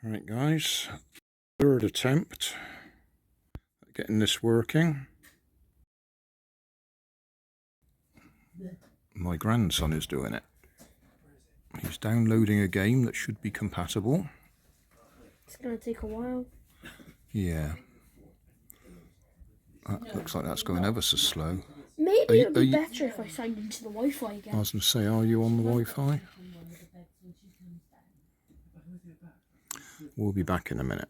Right guys, third attempt at getting this working. My grandson is doing it. He's downloading a game that should be compatible. It's going to take a while. Yeah. That looks like that's going ever so slow. Maybe it would be better if I signed into the Wi-Fi again. I was going to say, are you on the Wi-Fi? We'll be back in a minute.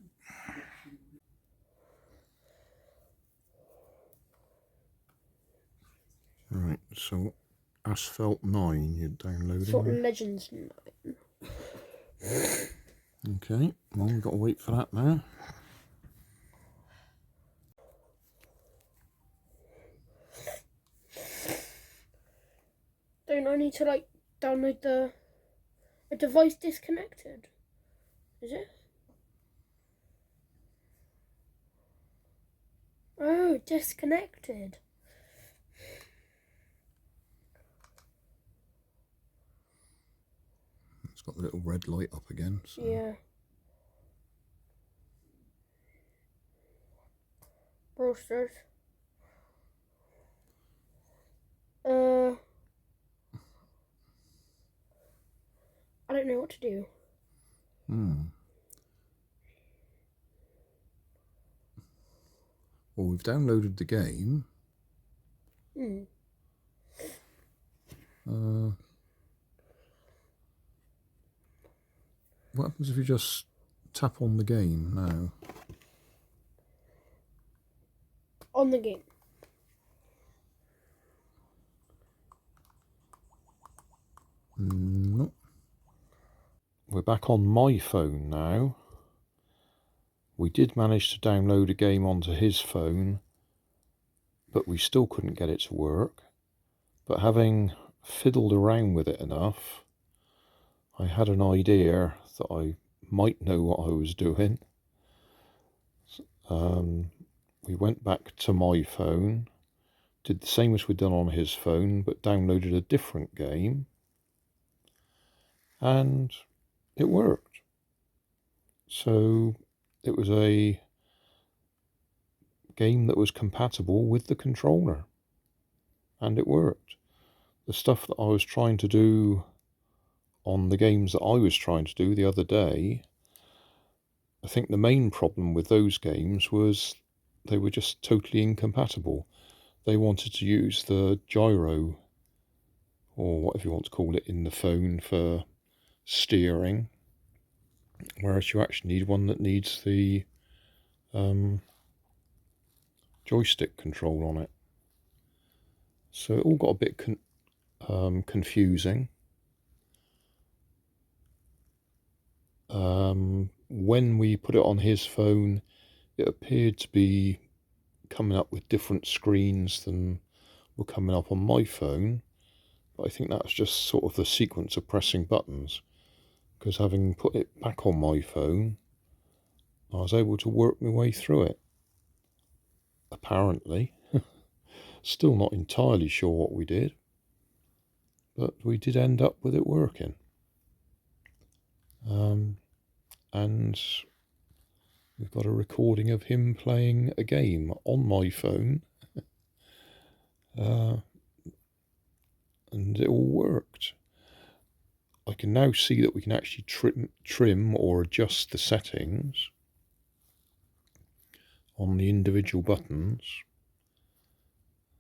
Right, so Asphalt 9 you're downloading. Sort of Legends 9. Okay, well we've got to wait for that now. Don't I need to download a device disconnected? Is it? Oh, disconnected. It's got the little red light up again. So. Yeah. Roasters. I don't know what to do. Well, we've downloaded the game. What happens if you just tap on the game now? On the game. Nope. We're back on my phone now. We did manage to download a game onto his phone, but we still couldn't get it to work. But having fiddled around with it enough, I had an idea that I might know what I was doing. We went back to my phone, did the same as we'd done on his phone, but downloaded a different game, and it worked. So it was a game that was compatible with the controller, and it worked. The stuff that I was trying to do on the games that I was trying to do the other day, I think the main problem with those games was they were just totally incompatible. They wanted to use the gyro, or whatever you want to call it, in the phone for steering, whereas you actually need one that needs the joystick control on it. So it all got a bit confusing. When we put it on his phone, it appeared to be coming up with different screens than were coming up on my phone. But I think that's just sort of the sequence of pressing buttons, because having put it back on my phone, I was able to work my way through it. Apparently. Still not entirely sure what we did, but we did end up with it working. And we've got a recording of him playing a game on my phone, and it all worked. I can now see that we can actually trim or adjust the settings on the individual buttons.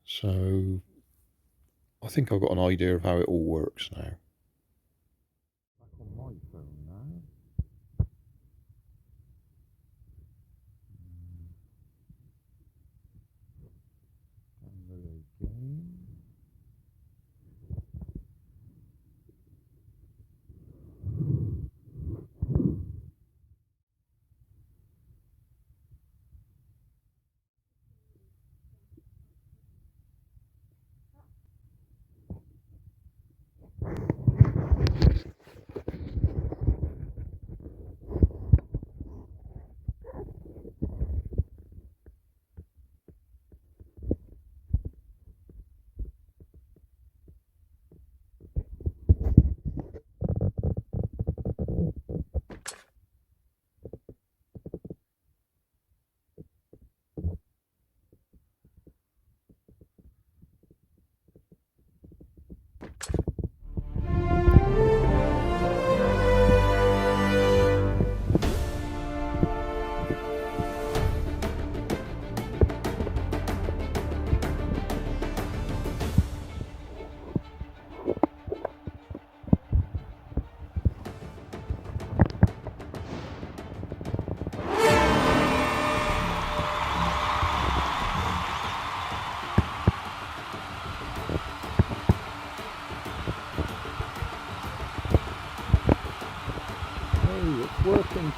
So I think I've got an idea of how it all works now. Back on my phone now. Download a game. it's working.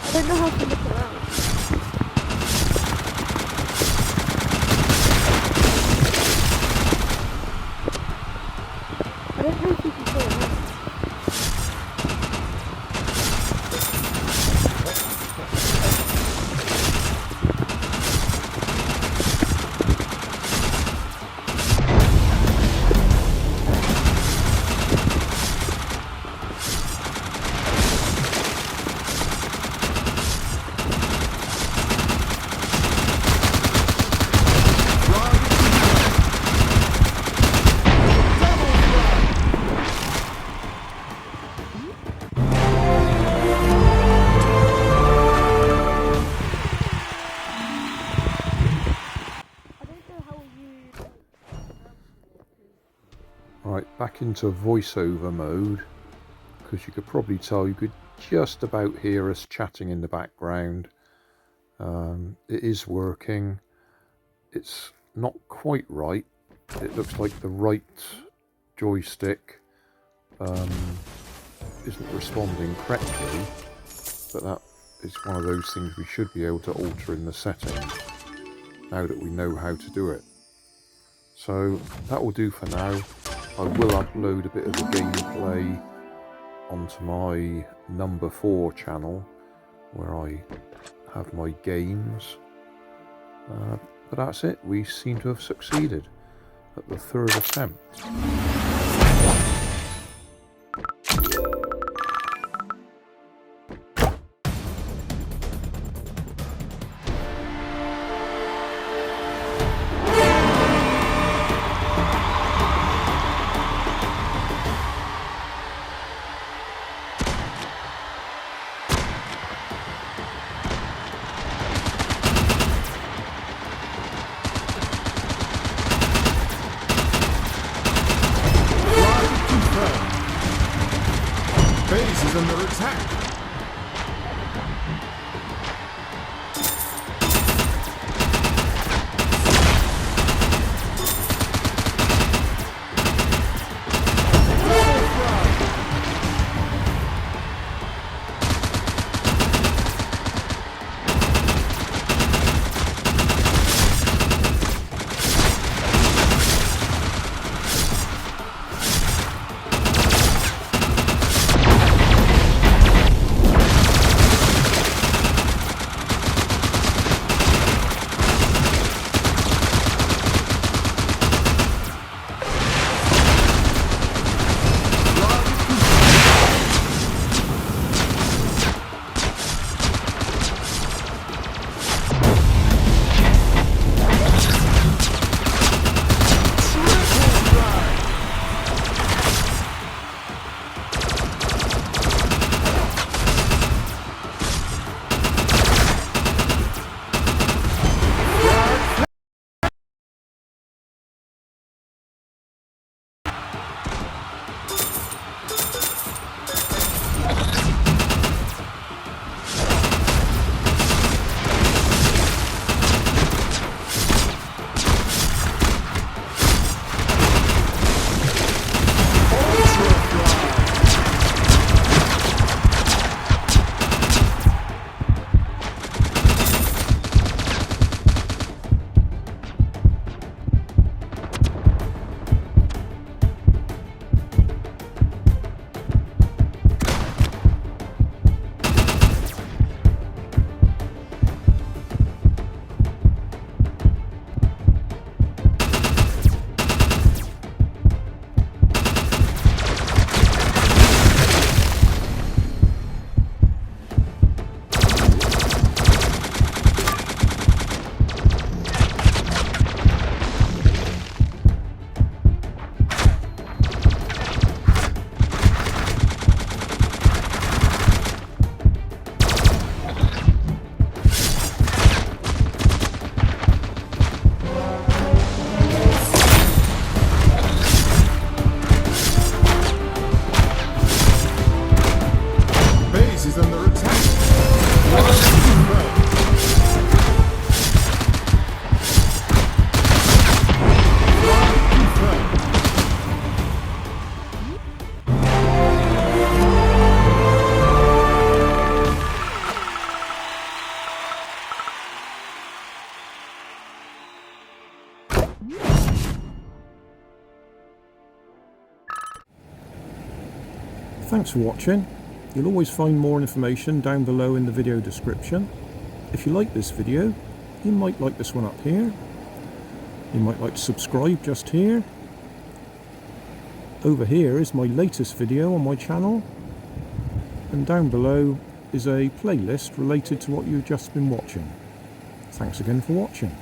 I don't know how to look around. I don't know if you can go around. Right, back into voiceover mode, because you could probably tell, you could just about hear us chatting in the background. It is working. It's not quite right. It looks like the right joystick isn't responding correctly, but that is one of those things we should be able to alter in the settings now that we know how to do it. So that will do for now. I will upload a bit of the gameplay onto my number 4 channel where I have my games. But that's it. We seem to have succeeded at the 3rd attempt. Base is under attack. Thanks for watching. You'll always find more information down below in the video description. If you like this video, you might like this one up here. You might like to subscribe just here. Over here is my latest video on my channel. And down below is a playlist related to what you've just been watching. Thanks again for watching.